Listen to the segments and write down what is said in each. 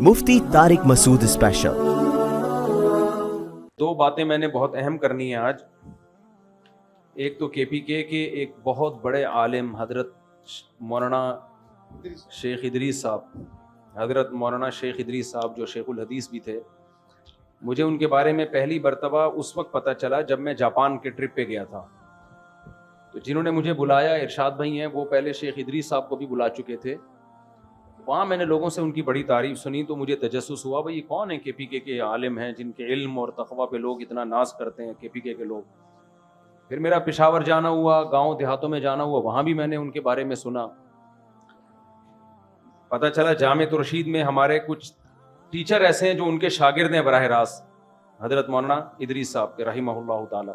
مفتی طارق مسعود special. دو باتیں میں نے بہت اہم کرنی ہیں آج۔ ایک تو کے پی کے ایک بہت بڑے عالم حضرت مولانا شیخ ادریس صاحب جو شیخ الحدیث بھی تھے، مجھے ان کے بارے میں پہلی مرتبہ اس وقت پتہ چلا جب میں جاپان کے ٹرپ پہ گیا تھا۔ تو جنہوں نے مجھے بلایا ارشاد بھائی ہیں، وہ پہلے شیخ ادریس صاحب کو بھی بلا چکے تھے۔ وہاں میں نے لوگوں سے ان کی بڑی تعریف سنی تو مجھے تجسس ہوا بھائی یہ کون ہیں کے پی کے عالم ہیں جن کے علم اور تقویٰ پہ لوگ اتنا ناز کرتے ہیں، کے پی کے لوگ۔ پھر میرا پشاور جانا ہوا، گاؤں دیہاتوں میں جانا ہوا، وہاں بھی میں نے ان کے بارے میں سنا۔ پتہ چلا جامعۃ الرشید میں ہمارے کچھ ٹیچر ایسے ہیں جو ان کے شاگرد ہیں براہ راست، حضرت مولانا ادریس صاحب کے رحمہ اللہ تعالی۔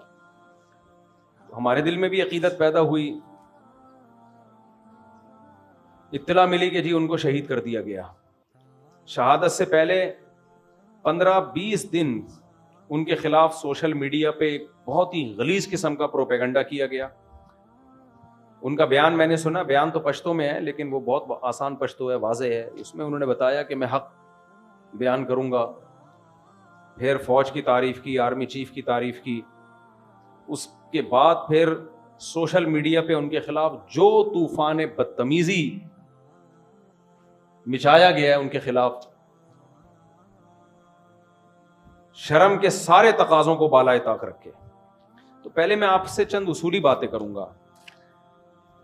ہمارے دل میں بھی عقیدت پیدا ہوئی، اطلاع ملی کہ جی ان کو شہید کر دیا گیا۔ شہادت سے پہلے 15-20 دن ان کے خلاف سوشل میڈیا پہ ایک بہت ہی غلیظ قسم کا پروپیگنڈا کیا گیا۔ ان کا بیان میں نے سنا، بیان تو پشتو میں ہے لیکن وہ بہت آسان پشتو ہے، واضح ہے۔ اس میں انہوں نے بتایا کہ میں حق بیان کروں گا، پھر فوج کی تعریف کی، آرمی چیف کی تعریف کی۔ اس کے بعد پھر سوشل میڈیا پہ ان کے خلاف جو طوفان بدتمیزی مچایا گیا ہے ان کے خلاف، شرم کے سارے تقاضوں کو بالائے طاق رکھے۔ تو پہلے میں آپ سے چند اصولی باتیں کروں گا۔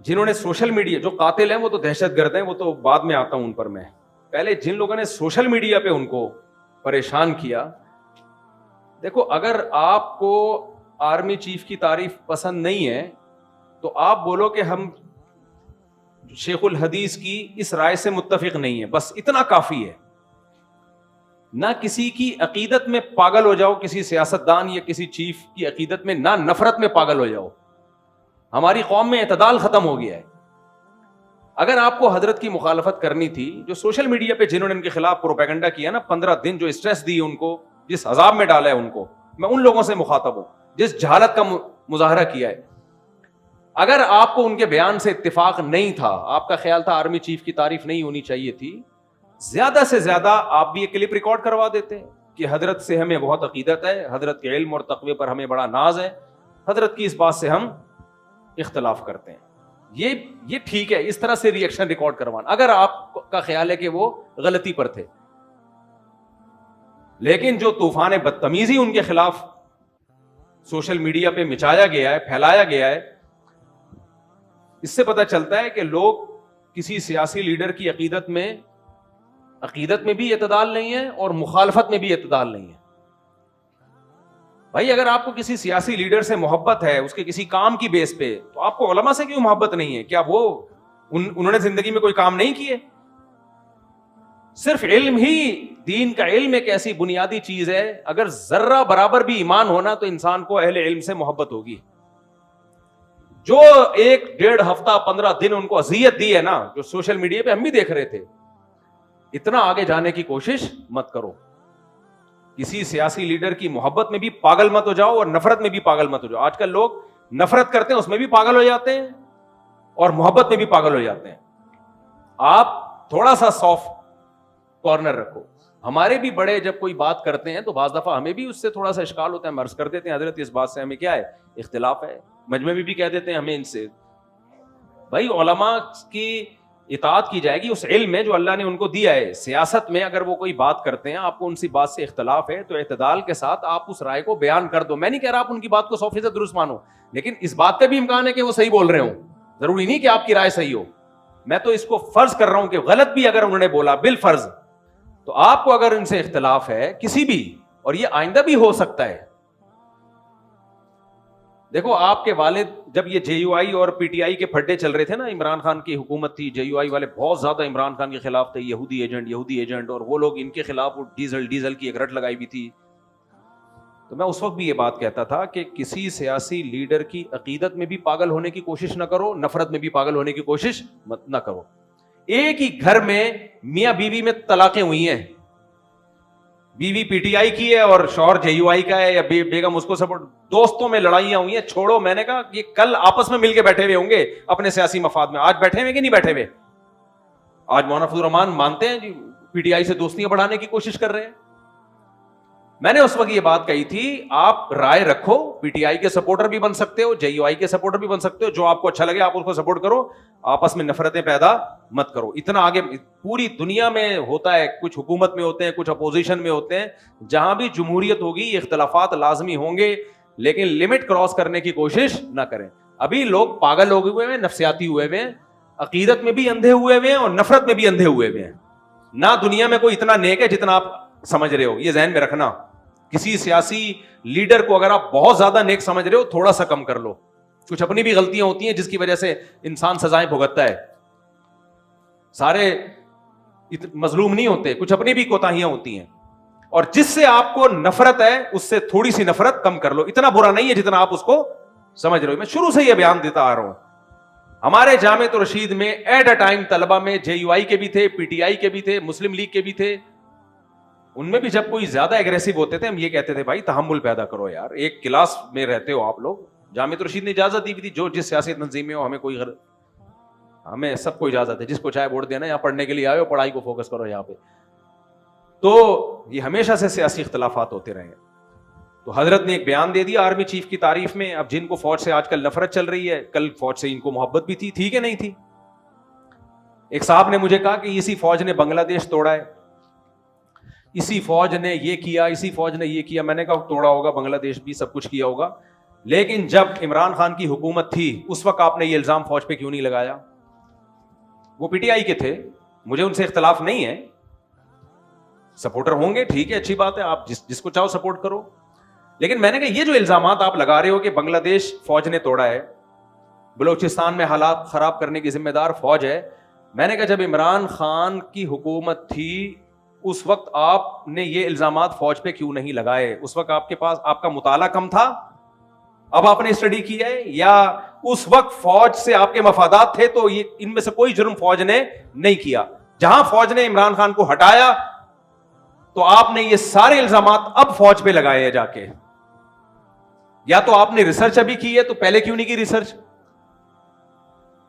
جنہوں نے سوشل میڈیا، جو قاتل ہیں وہ تو دہشت گرد ہیں، وہ تو بعد میں آتا ہوں ان پر میں۔ پہلے جن لوگوں نے سوشل میڈیا پہ ان کو پریشان کیا، دیکھو اگر آپ کو آرمی چیف کی تعریف پسند نہیں ہے تو آپ بولو کہ ہم شیخ الحدیث کی اس رائے سے متفق نہیں ہے، بس اتنا کافی ہے۔ نہ کسی کی عقیدت میں پاگل ہو جاؤ، کسی سیاستدان یا کسی چیف کی عقیدت میں، نہ نفرت میں پاگل ہو جاؤ۔ ہماری قوم میں اعتدال ختم ہو گیا ہے۔ اگر آپ کو حضرت کی مخالفت کرنی تھی، جو سوشل میڈیا پہ جنہوں نے ان کے خلاف پروپیگنڈا کیا نا، 15 دن جو اسٹریس دی ان کو، جس عذاب میں ڈالا ہے ان کو، میں ان لوگوں سے مخاطب ہوں جس جہالت کا مظاہرہ کیا ہے۔ اگر آپ کو ان کے بیان سے اتفاق نہیں تھا، آپ کا خیال تھا آرمی چیف کی تعریف نہیں ہونی چاہیے تھی، زیادہ سے زیادہ آپ بھی یہ کلپ ریکارڈ کروا دیتے کہ حضرت سے ہمیں بہت عقیدت ہے، حضرت کے علم اور تقوی پر ہمیں بڑا ناز ہے، حضرت کی اس بات سے ہم اختلاف کرتے ہیں۔ یہ ٹھیک ہے، اس طرح سے ریئیکشن ریکارڈ کروانا اگر آپ کا خیال ہے کہ وہ غلطی پر تھے۔ لیکن جو طوفان بدتمیزی ان کے خلاف سوشل میڈیا پہ مچایا گیا ہے، پھیلایا گیا ہے، اس سے پتہ چلتا ہے کہ لوگ کسی سیاسی لیڈر کی عقیدت میں بھی اعتدال نہیں ہے اور مخالفت میں بھی اعتدال نہیں ہے۔ بھائی اگر آپ کو کسی سیاسی لیڈر سے محبت ہے، اس کے کسی کام کی بیس پہ، تو آپ کو علماء سے کیوں محبت نہیں ہے؟ کیا انہوں نے زندگی میں کوئی کام نہیں کیے؟ صرف علم ہی، دین کا علم ایک ایسی بنیادی چیز ہے، اگر ذرہ برابر بھی ایمان ہونا تو انسان کو اہل علم سے محبت ہوگی۔ جو 1-1.5 ہفتہ 15 دن ان کو اذیت دی ہے نا، جو سوشل میڈیا پہ ہم بھی دیکھ رہے تھے، اتنا آگے جانے کی کوشش مت کرو۔ کسی سیاسی لیڈر کی محبت میں بھی پاگل مت ہو جاؤ اور نفرت میں بھی پاگل مت ہو جاؤ۔ آج کل لوگ نفرت کرتے ہیں، اس میں بھی پاگل ہو جاتے ہیں اور محبت میں بھی پاگل ہو جاتے ہیں۔ آپ تھوڑا سا سافٹ کارنر رکھو۔ ہمارے بھی بڑے جب کوئی بات کرتے ہیں تو بعض دفعہ ہمیں بھی اس سے تھوڑا سا اشکال ہوتا ہے، ہم عرض کر دیتے ہیں حضرت اس بات سے ہمیں کیا ہے، اختلاف ہے۔ مجمع میں بھی کہہ دیتے ہیں ہمیں ان سے، بھائی علماء کی اطاعت کی جائے گی اس علم میں جو اللہ نے ان کو دیا ہے۔ سیاست میں اگر وہ کوئی بات کرتے ہیں، آپ کو ان سی بات سے اختلاف ہے تو اعتدال کے ساتھ آپ اس رائے کو بیان کر دو۔ میں نہیں کہہ رہا آپ ان کی بات کو 100% درست مانو، لیکن اس بات کا بھی امکان ہے کہ وہ صحیح بول رہے ہوں، ضروری نہیں کہ آپ کی رائے صحیح ہو۔ میں تو اس کو فرض کر رہا ہوں کہ غلط بھی اگر انہوں نے بولا بالفرض، تو آپ کو اگر ان سے اختلاف ہے کسی بھی، اور یہ آئندہ بھی ہو سکتا ہے۔ دیکھو آپ کے والد جب یہ جے یو آئی اور پی ٹی آئی کے پھڈے چل رہے تھے نا، عمران خان کی حکومت تھی، جے یو آئی والے بہت زیادہ عمران خان کے خلاف تھے، یہودی ایجنٹ، اور وہ لوگ ان کے خلاف ڈیزل کی ایک رٹ لگائی بھی تھی۔ تو میں اس وقت بھی یہ بات کہتا تھا کہ کسی سیاسی لیڈر کی عقیدت میں بھی پاگل ہونے کی کوشش نہ کرو، نفرت میں بھی پاگل ہونے کی کوشش نہ کرو۔ ایک ہی گھر میں میاں بیوی میں طلاقیں ہوئی ہیں، بیوی پی ٹی آئی کی ہے اور شوہر جے یو آئی کا ہے، یا بیگم اس کو سپورٹ، دوستوں میں لڑائیاں ہوئی ہیں۔ چھوڑو، میں نے کہا یہ کل آپس میں مل کے بیٹھے ہوئے ہوں گے اپنے سیاسی مفاد میں، آج بیٹھے ہوئے کہ نہیں بیٹھے ہوئے؟ آج مولانا فضل الرحمان مانتے ہیں جی پی ٹی آئی سے دوستیاں بڑھانے کی کوشش کر رہے ہیں. میں نے اس وقت یہ بات کہی تھی, آپ رائے رکھو, پی ٹی آئی کے سپورٹر بھی بن سکتے ہو, جے یو آئی کے سپورٹر بھی بن سکتے ہو, جو آپ کو اچھا لگے آپ اس کو سپورٹ کرو, آپس میں نفرتیں پیدا مت کرو. اتنا آگے پوری دنیا میں ہوتا ہے, کچھ حکومت میں ہوتے ہیں, کچھ اپوزیشن میں ہوتے ہیں, جہاں بھی جمہوریت ہوگی اختلافات لازمی ہوں گے, لیکن لمٹ کراس کرنے کی کوشش نہ کریں. ابھی لوگ پاگل ہو ہوئے ہیں, نفسیاتی ہوئے ہوئے ہیں, عقیدت میں بھی اندھے ہوئے ہوئے ہیں اور نفرت میں بھی اندھے ہوئے ہوئے ہیں. نہ دنیا میں کوئی اتنا نیک ہے جتنا آپ سمجھ رہے ہو, یہ ذہن میں رکھنا. کسی سیاسی لیڈر کو اگر آپ بہت زیادہ نیک سمجھ رہے ہو, تھوڑا سا کم کر لو. کچھ اپنی بھی غلطیاں ہوتی ہیں جس کی وجہ سے انسان سزائیں بھگتتا ہے. سارے مظلوم نہیں ہوتے, کچھ اپنی بھی کوتاہیاں ہوتی ہیں. اور جس سے آپ کو نفرت ہے اس سے تھوڑی سی نفرت کم کر لو. اتنا برا نہیں ہے جتنا آپ اس کو سمجھ رہے ہو. میں شروع سے یہ بیان دیتا آ رہا ہوں. ہمارے جامعۃ الرشید میں ایٹ اے ٹائم طلبہ میں جے یو آئی کے بھی تھے, پی ٹی آئی کے بھی تھے, مسلم لیگ کے بھی تھے. ان میں بھی جب کوئی زیادہ ایگریسو ہوتے تھے, ہم یہ کہتے تھے بھائی تحمل پیدا کرو یار, ایک کلاس میں رہتے ہو آپ لوگ. جامعۃ الرشید نے اجازت دی تھی, جو جس سیاسی تنظیم میں ہو, ہمیں سب کو اجازت ہے, جس کو چاہے ووٹ دینا, یہاں پڑھنے کے لیے آئے ہو, پڑھائی کو فوکس کرو یہاں پہ. تو یہ ہمیشہ سے سیاسی اختلافات ہوتے رہے. تو حضرت نے ایک بیان دے دیا آرمی چیف کی تعریف میں. اب جن کو فوج سے آج کل نفرت چل رہی ہے, کل فوج سے ان کو محبت بھی تھی کہ نہیں تھی. ایک صاحب نے مجھے کہا کہ اسی فوج نے بنگلہ دیش توڑا ہے, اسی فوج نے یہ کیا, اسی فوج نے یہ کیا. میں نے کہا توڑا ہوگا بنگلہ دیش بھی, سب کچھ کیا ہوگا, لیکن جب عمران خان کی حکومت تھی اس وقت آپ نے یہ الزام فوج پہ کیوں نہیں لگایا؟ وہ پی ٹی آئی کے تھے, مجھے ان سے اختلاف نہیں ہے, سپورٹر ہوں گے ٹھیک ہے, اچھی بات ہے, آپ جس کو چاہو سپورٹ کرو. لیکن میں نے کہا یہ جو الزامات آپ لگا رہے ہو کہ بنگلہ دیش فوج نے توڑا ہے, بلوچستان میں حالات خراب کرنے کی ذمہ دار فوج ہے, میں نے کہا جب عمران خان کی حکومت تھی اس وقت آپ نے یہ الزامات فوج پہ کیوں نہیں لگائے؟ اس وقت آپ کے پاس آپ کا مطالعہ کم تھا, اب آپ نے اسٹڈی کی ہے, یا اس وقت فوج سے آپ کے مفادات تھے تو یہ ان میں سے کوئی جرم فوج نے نہیں کیا؟ جہاں فوج نے عمران خان کو ہٹایا تو آپ نے یہ سارے الزامات اب فوج پہ لگائے ہیں جا کے. یا تو آپ نے ریسرچ ابھی کی ہے تو پہلے کیوں نہیں کی ریسرچ؟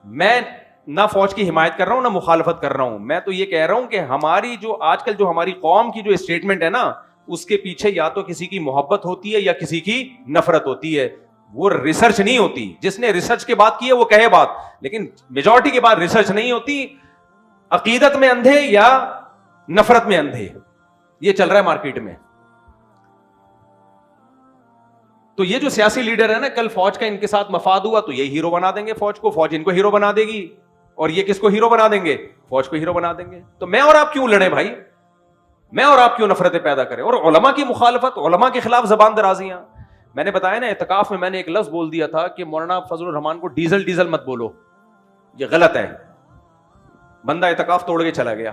میں نہ فوج کی حمایت کر رہا ہوں نہ مخالفت کر رہا ہوں, میں تو یہ کہہ رہا ہوں کہ ہماری جو آج کل جو ہماری قوم کی جو اسٹیٹمنٹ ہے نا, اس کے پیچھے یا تو کسی کی محبت ہوتی ہے یا کسی کی نفرت ہوتی ہے, وہ ریسرچ نہیں ہوتی. جس نے ریسرچ کے بات کی ہے وہ کہے بات, لیکن میجورٹی کے بعد ریسرچ نہیں ہوتی. عقیدت میں اندھے یا نفرت میں اندھے, یہ چل رہا ہے مارکیٹ میں. تو یہ جو سیاسی لیڈر ہے نا, کل فوج کا ان کے ساتھ مفاد ہوا تو یہ ہیرو بنا دیں گے فوج کو, فوج ان کو ہیرو بنا دے گی, اور یہ کس کو ہیرو بنا دیں گے؟ فوج کو ہیرو بنا دیں گے. تو میں اور آپ کیوں لڑیں بھائی؟ میں اور آپ کیوں نفرتیں پیدا کریں؟ اور علماء کی مخالفت, علماء کے خلاف زبان درازیاں. میں نے بتایا نا اعتکاف میں میں نے ایک لفظ بول دیا تھا کہ مولانا فضل الرحمان کو ڈیزل مت بولو, یہ غلط ہے. بندہ اعتکاف توڑ کے چلا گیا.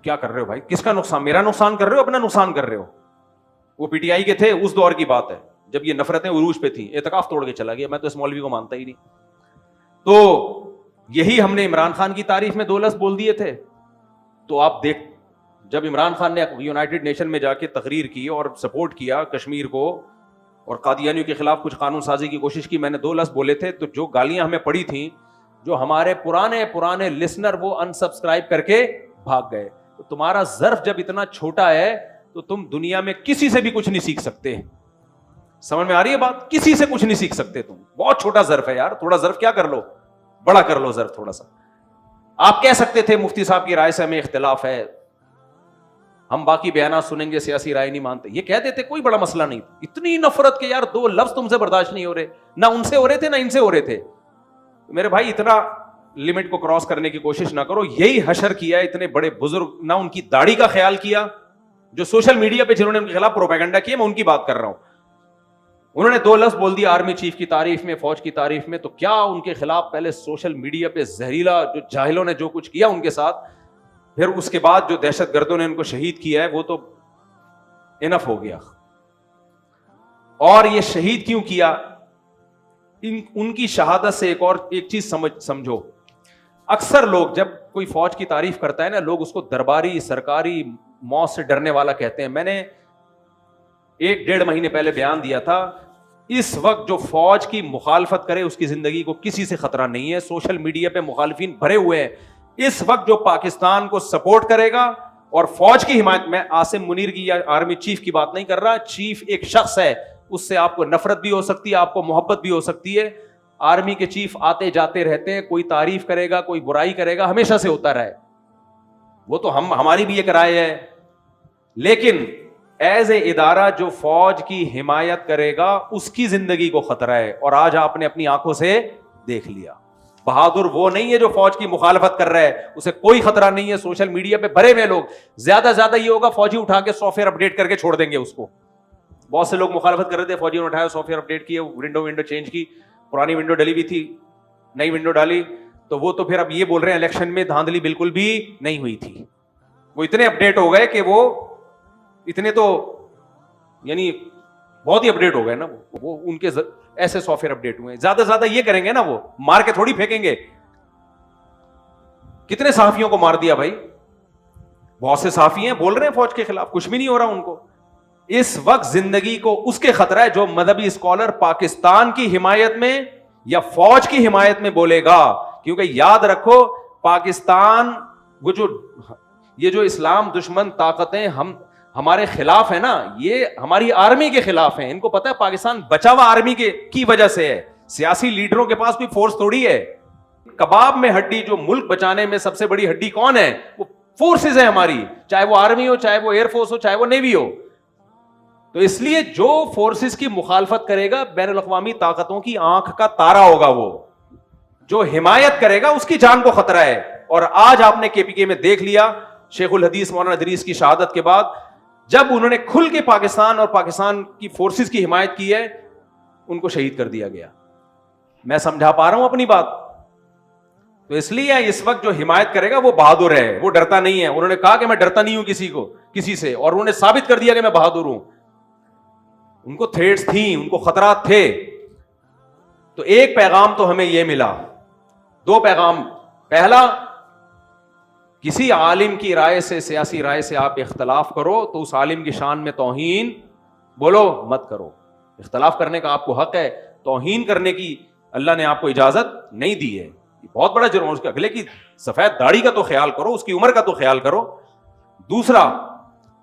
کیا کر رہے ہو بھائی؟ کس کا نقصان؟ میرا نقصان کر رہے ہو, اپنا نقصان کر رہے ہو. وہ پی ٹی آئی کے تھے, اس دور کی بات ہے جب یہ نفرتیں عروج پہ تھیں, اعتکاف توڑ کے چلا گیا. میں تو اس مولوی کو مانتا ہی نہیں. تو یہی ہم نے عمران خان کی تعریف میں 2 لفظ بول دیے تھے. تو آپ دیکھ, جب عمران خان نے یونائٹڈ نیشن میں جا کے تقریر کی اور سپورٹ کیا کشمیر کو اور قادیانیوں کے خلاف کچھ قانون سازی کی کوشش کی, میں نے 2 لفظ بولے تھے. تو جو گالیاں ہمیں پڑی تھیں, جو ہمارے پرانے لسنر وہ انسبسکرائب کر کے بھاگ گئے. تو تمہارا ظرف جب اتنا چھوٹا ہے تو تم دنیا میں کسی سے بھی کچھ نہیں سیکھ سکتے. سمجھ میں آ رہی ہے بات؟ کسی سے کچھ نہیں سیکھ سکتے تم. بہت چھوٹا ظرف ہے یار, تھوڑا ظرف کیا کر لو, بڑا کر لو ظرف تھوڑا سا. آپ کہہ سکتے تھے مفتی صاحب کی رائے سے ہمیں اختلاف ہے, ہم باقی بیانات سنیں گے, سیاسی رائے نہیں مانتے, یہ کہہ دیتے, کوئی بڑا مسئلہ نہیں. اتنی نفرت کہ یار 2 لفظ تم سے برداشت نہیں ہو رہے, نہ ان سے ہو رہے تھے نہ ان سے ہو رہے تھے. میرے بھائی اتنا لمٹ کو کراس کرنے کی کوشش نہ کرو. یہی حشر کیا ہے اتنے بڑے بزرگ, نہ ان کی داڑھی کا خیال کیا, جو سوشل میڈیا پہ جنہوں نے ان کے خلاف پروپیگنڈا کیا, میں ان کی بات کر رہا ہوں. انہوں نے 2 لفظ بول دیا آرمی چیف کی تعریف میں, فوج کی تعریف میں, تو کیا ان کے خلاف پہلے سوشل میڈیا پہ زہریلا جو جاہلوں نے جو کچھ کیا ان کے ساتھ, پھر اس کے بعد جو دہشت گردوں نے ان کو شہید کیا ہے, وہ تو انف ہو گیا. اور یہ شہید کیوں کیا؟ ان کی شہادت سے ایک چیز سمجھو. اکثر لوگ جب کوئی فوج کی تعریف کرتا ہے نا, لوگ اس کو درباری سرکاری موت سے ڈرنے والا کہتے ہیں. میں نے 1-1.5 مہینے پہلے بیان دیا تھا اس وقت جو فوج کی مخالفت کرے اس کی زندگی کو کسی سے خطرہ نہیں ہے. سوشل میڈیا پہ مخالفین بھرے ہوئے ہیں. اس وقت جو پاکستان کو سپورٹ کرے گا اور فوج کی حمایت, میں عاصم منیر کی یا آرمی چیف کی بات نہیں کر رہا, چیف ایک شخص ہے, اس سے آپ کو نفرت بھی ہو سکتی ہے, آپ کو محبت بھی ہو سکتی ہے. آرمی کے چیف آتے جاتے رہتے ہیں, کوئی تعریف کرے گا کوئی برائی کرے گا, ہمیشہ سے ہوتا رہا ہے, وہ تو ہماری بھی ایک رائے ہے. لیکن ایز اے ادارہ جو فوج کی حمایت کرے گا اس کی زندگی کو خطرہ ہے, اور آج آپ نے اپنی آنکھوں سے دیکھ لیا. بہادر وہ نہیں ہے جو فوج کی مخالفت کر رہا ہے, اسے کوئی خطرہ نہیں ہے. سوشل میڈیا پہ بھرے ہوئے لوگ, زیادہ زیادہ یہ ہوگا فوجی اٹھا کے سافٹ ویئر اپڈیٹ کر کے چھوڑ دیں گے اس کو. بہت سے لوگ مخالفت کر رہے تھے, فوجیوں نے اٹھایا سافٹ ویئر اپڈیٹ کیے, ونڈو چینج کی, پرانی ونڈو ڈلی ہوئی تھی نئی ونڈو ڈالی, تو وہ تو پھر اب یہ بول رہے ہیں الیکشن میں دھاندلی بالکل بھی نہیں ہوئی تھی. وہ اتنے اپڈیٹ ہو گئے کہ وہ اتنے تو یعنی بہت ہی اپڈیٹ ہو گئے نا, وہ ان کے ایسے سافٹ ویئر اپڈیٹ ہوئے. زیادہ زیادہ یہ کریں گے نا, وہ مار کے تھوڑی پھینکیں گے. کتنے صحافیوں کو مار دیا بھائی, بہت سے صحافی ہیں بول رہے ہیں فوج کے خلاف, کچھ بھی نہیں ہو رہا ان کو. اس وقت زندگی کو اس کے خطرہ ہے جو مذہبی اسکالر پاکستان کی حمایت میں یا فوج کی حمایت میں بولے گا. کیونکہ یاد رکھو پاکستان وہ یہ جو اسلام دشمن طاقتیں ہمارے خلاف ہے نا, یہ ہماری آرمی کے خلاف ہیں. ان کو پتا ہے پاکستان بچا ہوا آرمی کی وجہ سے ہے, سیاسی لیڈروں کے پاس کوئی فورس تھوڑی ہے. کباب میں ہڈی, جو ملک بچانے میں سب سے بڑی ہڈی کون ہے, وہ فورسز ہے ہماری, چاہے وہ آرمی ہو, چاہے وہ ایئر فورس ہو, چاہے وہ نیوی ہو. تو اس لیے جو فورسز کی مخالفت کرے گا بین الاقوامی طاقتوں کی آنکھ کا تارا ہوگا, وہ جو حمایت کرے گا اس کی جان کو خطرہ ہے. اور آج آپ نے کے پی کے میں دیکھ لیا, شیخ الحدیث مولانا ادریس کی شہادت کے بعد جب انہوں نے کھل کے پاکستان اور پاکستان کی فورسز کی حمایت کی ہے, ان کو شہید کر دیا گیا. میں سمجھا پا رہا ہوں اپنی بات؟ تو اس لیے اس وقت جو حمایت کرے گا وہ بہادر ہے, وہ ڈرتا نہیں ہے. انہوں نے کہا کہ میں ڈرتا نہیں ہوں کسی سے, اور انہوں نے ثابت کر دیا کہ میں بہادر ہوں. ان کو تھریٹس تھیں, ان کو خطرات تھے. تو ایک پیغام تو ہمیں یہ ملا, دو پیغام. پہلا, کسی عالم کی رائے سے, سیاسی رائے سے آپ اختلاف کرو تو اس عالم کی شان میں توہین بولو مت کرو. اختلاف کرنے کا آپ کو حق ہے, توہین کرنے کی اللہ نے آپ کو اجازت نہیں دی ہے. بہت بڑا جرم. اس کے اگلے کی سفید داڑھی کا تو خیال کرو, اس کی عمر کا تو خیال کرو. دوسرا,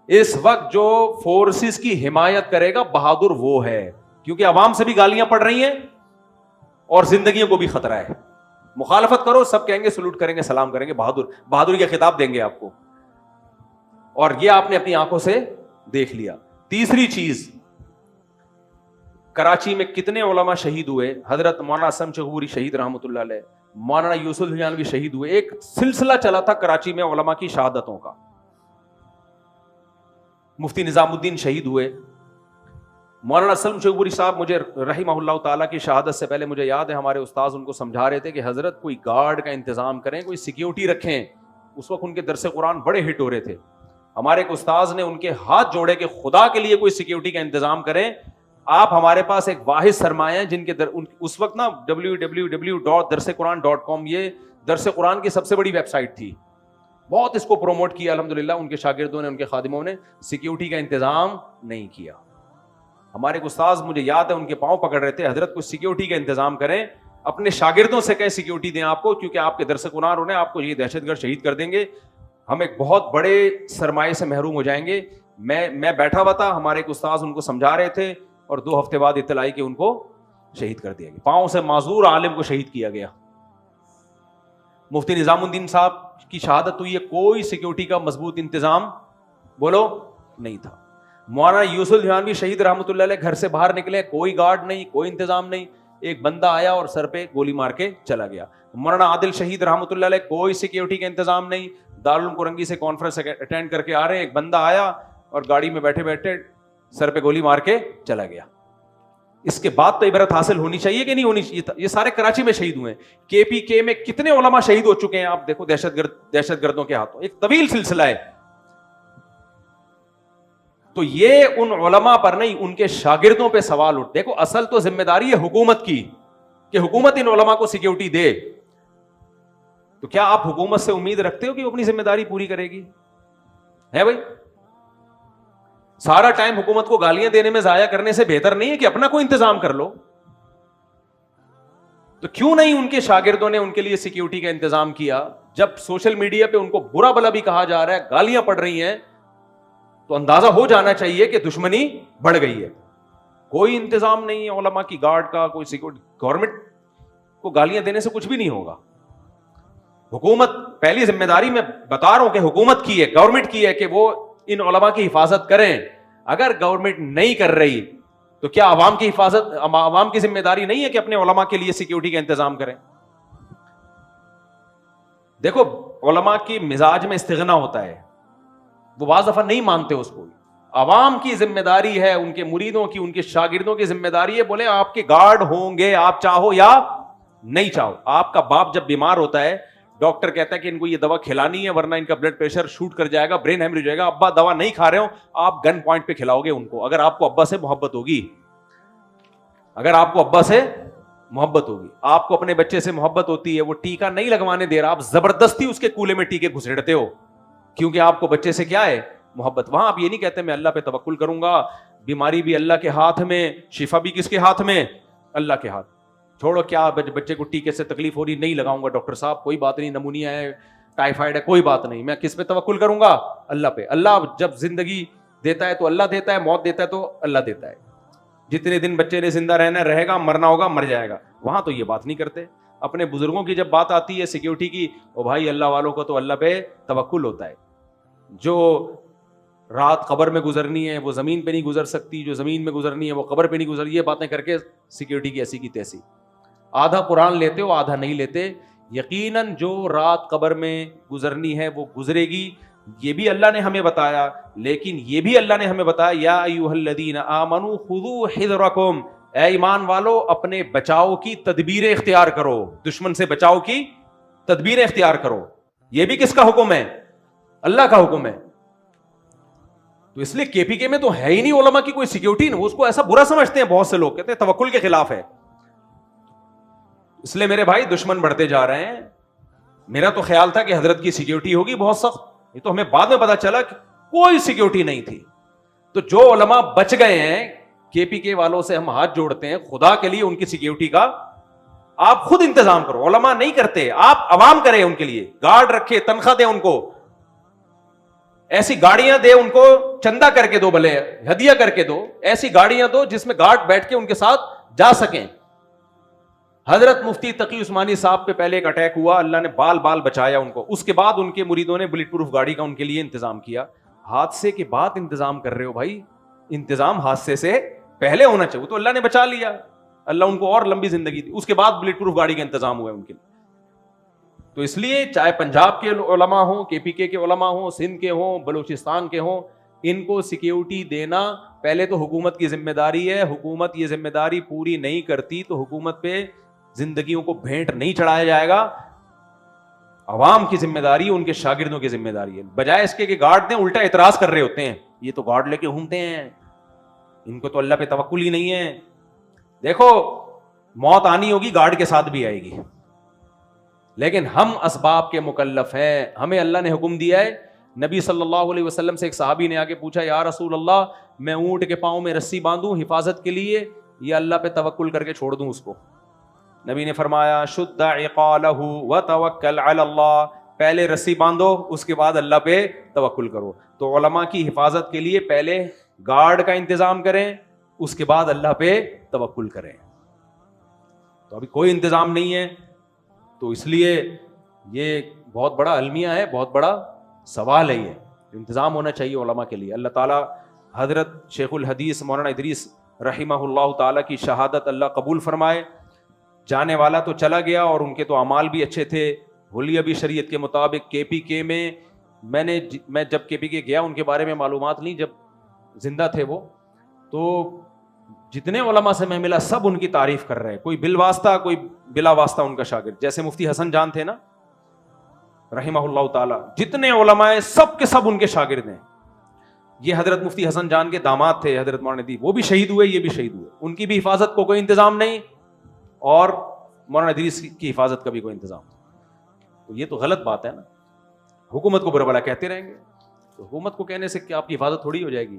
اس وقت جو فورسز کی حمایت کرے گا بہادر وہ ہے, کیونکہ عوام سے بھی گالیاں پڑ رہی ہیں اور زندگیوں کو بھی خطرہ ہے. مخالفت کرو, سب کہیں گے سلوٹ کریں گے, سلام کریں گے, بہادری کا خطاب دیں گے آپ کو. اور یہ آپ نے اپنی آنکھوں سے دیکھ لیا. تیسری چیز, کراچی میں کتنے علماء شہید ہوئے. حضرت مولانا اسلم چغوری شہید رحمۃ اللہ علیہ, مولانا یوسف الحنوی شہید ہوئے. ایک سلسلہ چلا تھا کراچی میں علماء کی شہادتوں کا. مفتی نظام الدین شہید ہوئے. مولانا اسلم چغوری صاحب, مجھے رحمہ اللہ تعالیٰ کی شہادت سے پہلے مجھے یاد ہے ہمارے استاذ ان کو سمجھا رہے تھے کہ حضرت کوئی گارڈ کا انتظام کریں, کوئی سیکیورٹی رکھیں. اس وقت ان کے درس قرآن بڑے ہٹ ہو رہے تھے. ہمارے ایک استاذ نے ان کے ہاتھ جوڑے کہ خدا کے لیے کوئی سیکیورٹی کا انتظام کریں. آپ ہمارے پاس ایک واحد سرمایہ ہیں جن کے اس وقت نا www.darsequran.com یہ درس قرآن کی سب سے بڑی ویب سائٹ تھی. بہت اس کو پروموٹ کیا الحمدللہ. ان کے شاگردوں نے, ان کے خادموں نے سیکیورٹی کا انتظام نہیں کیا. ہمارے استاذ مجھے یاد ہے ان کے پاؤں پکڑ رہے تھے, حضرت کو سیکیورٹی کا انتظام کریں, اپنے شاگردوں سے کہیں سیکیورٹی دیں آپ کو, کیونکہ آپ کے درس قرآن ہونے آپ کو یہ دہشت گرد شہید کر دیں گے, ہم ایک بہت بڑے سرمایے سے محروم ہو جائیں گے. میں بیٹھا ہوا تھا, ہمارے ایک استاذ ان کو سمجھا رہے تھے, اور 2 ہفتے بعد اطلاع آئی کہ ان کو شہید کر دیا گیا. پاؤں سے معذور عالم کو شہید کیا گیا. مفتی نظام الدین صاحب کی شہادت ہوئی ہے, کوئی سیکیورٹی کا مضبوط انتظام بولو نہیں تھا. مولانا یوسف الحنوی شہید رحمۃ اللہ علیہ گھر سے باہر نکلے, کوئی گارڈ نہیں, کوئی انتظام نہیں. ایک بندہ آیا اور سر پہ گولی مار کے چلا گیا. مولانا عادل شہید رحمۃ اللہ علیہ, کوئی سیکیورٹی کا انتظام نہیں. دارالعلوم کرنگی سے کانفرنس اٹینڈ کر کے آ رہے ہیں, ایک بندہ آیا اور گاڑی میں بیٹھے بیٹھے سر پہ گولی مار کے چلا گیا. اس کے بعد تو عبرت حاصل ہونی چاہیے کہ نہیں ہونی چاہیے. یہ سارے کراچی میں شہید ہوئے ہیں. کے پی کے میں کتنے علماء شہید ہو چکے ہیں آپ دیکھو, دہشت گردوں کے ہاتھوں. ایک طویل سلسلہ ہے. تو یہ ان علماء پر نہیں, ان کے شاگردوں پہ سوال اٹھ. دیکھو اصل تو ذمہ داری ہے حکومت کی کہ حکومت ان علماء کو سیکیورٹی دے. تو کیا آپ حکومت سے امید رکھتے ہو کہ وہ اپنی ذمہ داری پوری کرے گی؟ ہے بھائی, سارا ٹائم حکومت کو گالیاں دینے میں ضائع کرنے سے بہتر نہیں ہے کہ اپنا کوئی انتظام کر لو؟ تو کیوں نہیں ان کے شاگردوں نے ان کے لیے سیکیورٹی کا انتظام کیا؟ جب سوشل میڈیا پہ ان کو برا بلا بھی کہا جا رہا ہے, گالیاں پڑ رہی ہیں, تو اندازہ ہو جانا چاہیے کہ دشمنی بڑھ گئی ہے. کوئی انتظام نہیں ہے علماء کی گارڈ کا, کوئی سیکورٹی. گورنمنٹ کو گالیاں دینے سے کچھ بھی نہیں ہوگا. حکومت, پہلی ذمہ داری میں بتا رہا ہوں کہ حکومت کی ہے, گورنمنٹ کی ہے کہ وہ ان علماء کی حفاظت کریں. اگر گورنمنٹ نہیں کر رہی تو کیا عوام کی حفاظت, عوام کی ذمہ داری نہیں ہے کہ اپنے علماء کے لیے سیکیورٹی کا انتظام کریں؟ دیکھو علماء کی مزاج میں استغنا ہوتا ہے, وہ بعض دفعہ نہیں مانتے اس کو. عوام کی ذمہ داری ہے, ان کے مریدوں کی, ان کے شاگردوں کی ذمہ داری ہے, بولے آپ کے گارڈ ہوں گے, آپ چاہو یا نہیں چاہو. آپ کا باپ جب بیمار ہوتا ہے, ڈاکٹر کہتا ہے کہ ان کو یہ دوا کھلانی ہے ورنہ ان کا بلڈ پریشر شوٹ کر جائے گا, برین ہیمریج ہو جائے گا. ابا دوا نہیں کھا رہے ہو, آپ گن پوائنٹ پہ کھلاؤ گے ان کو, اگر آپ کو ابا سے محبت ہوگی. اگر آپ کو ابا سے محبت ہوگی, آپ کو اپنے بچے سے محبت ہوتی ہے, وہ ٹیکا نہیں لگوانے دے رہا, آپ زبردستی اس کے کولے میں ٹیکے گھسیڑتے ہو کیونکہ آپ کو بچے سے کیا ہے, محبت. وہاں آپ یہ نہیں کہتے میں اللہ پہ توکل کروں گا, بیماری بھی اللہ کے ہاتھ میں, شفا بھی کس کے ہاتھ میں, اللہ کے ہاتھ. چھوڑو کیا بچے کو ٹیکے سے تکلیف ہو رہی, نہیں لگاؤں گا ڈاکٹر صاحب, کوئی بات نہیں, نمونیا ہے, ٹائیفائڈ ہے, کوئی بات نہیں, میں کس پہ توکل کروں گا, اللہ پہ. اللہ جب زندگی دیتا ہے تو اللہ دیتا ہے, موت دیتا ہے تو اللہ دیتا ہے. جتنے دن بچے نے زندہ رہنا رہے گا, مرنا ہوگا مر جائے گا. وہاں تو یہ بات نہیں کرتے. اپنے بزرگوں کی جب بات آتی ہے سیکیورٹی کی, او بھائی اللہ والوں کو تو اللہ پہ توکل ہوتا ہے. جو رات قبر میں گزرنی ہے وہ زمین پہ نہیں گزر سکتی, جو زمین میں گزرنی ہے وہ قبر پہ نہیں گزر. یہ باتیں کر کے سیکیورٹی کی ایسی کی تیسی. آدھا قرآن لیتے ہو, آدھا نہیں لیتے. یقیناً جو رات قبر میں گزرنی ہے وہ گزرے گی, یہ بھی اللہ نے ہمیں بتایا. لیکن یہ بھی اللہ نے ہمیں بتایا, یا ایھا الذین آمنوا خذوا حذرکم, اے ایمان والو اپنے بچاؤ کی تدبیریں اختیار کرو, دشمن سے بچاؤ کی تدبیریں اختیار کرو. یہ بھی کس کا حکم ہے؟ اللہ کا حکم ہے. تو اس لیے کے پی کے میں تو ہے ہی نہیں علماء کی کوئی سیکیورٹی. اس کو ایسا برا سمجھتے ہیں بہت سے لوگ, کہتے ہیں توکل کے خلاف ہے. اس لیے میرے بھائی دشمن بڑھتے جا رہے ہیں. میرا تو خیال تھا کہ حضرت کی سیکیورٹی ہوگی بہت سخت, یہ تو ہمیں بعد میں پتا چلا کہ کوئی سیکیورٹی نہیں تھی. تو جو علماء بچ گئے ہیں, کے پی کے والوں سے ہم ہاتھ جوڑتے ہیں, خدا کے لیے ان کی سیکیورٹی کا آپ خود انتظام کرو. علماء نہیں کرتے, آپ عوام کریں ان کے لیے, گارڈ رکھے, تنخواہ دیں ان کو, ایسی گاڑیاں دے ان کو, چندہ کر کے دو, بھلے ہدیہ کر کے دو, ایسی گاڑیاں دو جس میں گارڈ بیٹھ کے ان کے ساتھ جا سکیں. حضرت مفتی تقی عثمانی صاحب پہ پہلے ایک اٹیک ہوا, اللہ نے بال بال بچایا ان کو. اس کے بعد ان کے مریدوں نے بلٹ پروف گاڑی کا ان کے لیے انتظام کیا. حادثے کے بعد انتظام کر رہے ہو بھائی, انتظام حادثے سے پہلے ہونا چاہیے. تو اللہ نے بچا لیا, اللہ ان کو اور لمبی زندگی دی. اس کے بعد بلٹ پروف گاڑی کا انتظام ہوا ہے ان کے لیے. تو اس لیے چاہے پنجاب کے علماء ہوں, کے پی کے علماء ہوں, سندھ کے ہوں, بلوچستان کے ہوں, ان کو سیکیورٹی دینا پہلے تو حکومت کی ذمہ داری ہے. حکومت یہ ذمہ داری پوری نہیں کرتی تو حکومت پہ زندگیوں کو بھینٹ نہیں چڑھایا جائے گا. عوام کی ذمہ داری ہے, ان کے شاگردوں کی ذمہ داری ہے. بجائے اس کے کہ گارڈ دیں, الٹا اعتراض کر رہے ہوتے ہیں, یہ تو گارڈ لے کے گھومتے ہیں, ان کو تو اللہ پہ توکل ہی نہیں ہے. دیکھو موت آنی ہوگی, گارڈ کے ساتھ بھی آئے گی, لیکن ہم اسباب کے مکلف ہیں. ہمیں اللہ نے حکم دیا ہے. نبی صلی اللہ علیہ وسلم سے ایک صحابی نے آگے پوچھا, یا رسول اللہ میں اونٹ کے پاؤں میں رسی باندھوں حفاظت کے لیے یا اللہ پہ توکل کر کے چھوڑ دوں اس کو؟ نبی نے فرمایا, شد عقالہ وتوکل علی اللہ, پہلے رسی باندھو اس کے بعد اللہ پہ توکل کرو. تو علماء کی حفاظت کے لیے پہلے گارڈ کا انتظام کریں, اس کے بعد اللہ پہ توکل کریں. تو ابھی کوئی انتظام نہیں ہے, تو اس لیے یہ بہت بڑا المیہ ہے, بہت بڑا سوال ہے. یہ انتظام ہونا چاہیے علماء کے لیے. اللہ تعالیٰ حضرت شیخ الحدیث مولانا ادریس رحمہ اللہ تعالیٰ کی شہادت اللہ قبول فرمائے. جانے والا تو چلا گیا اور ان کے تو اعمال بھی اچھے تھے, حلیہ بھی شریعت کے مطابق. کے پی کے میں میں جب کے پی کے گیا, ان کے بارے میں معلومات نہیں, جب زندہ تھے وہ, تو جتنے علماء سے میں ملا سب ان کی تعریف کر رہے ہیں, کوئی بالواسطہ کوئی بلا واسطہ ان کا شاگرد. جیسے مفتی حسن جان تھے نا رحمہ اللہ تعالی, جتنے علماء سب کے سب ان کے شاگرد ہیں. یہ حضرت مفتی حسن جان کے داماد تھے حضرت مولانا ندی, وہ بھی شہید ہوئے, یہ بھی شہید ہوئے. ان کی بھی حفاظت کو کوئی انتظام نہیں, اور مولانا ادریس کی حفاظت کا بھی کوئی انتظام. تو یہ تو غلط بات ہے نا. حکومت کو برا بھلا کہتے رہیں گے, تو حکومت کو کہنے سے کہ آپ کی حفاظت تھوڑی ہو جائے گی.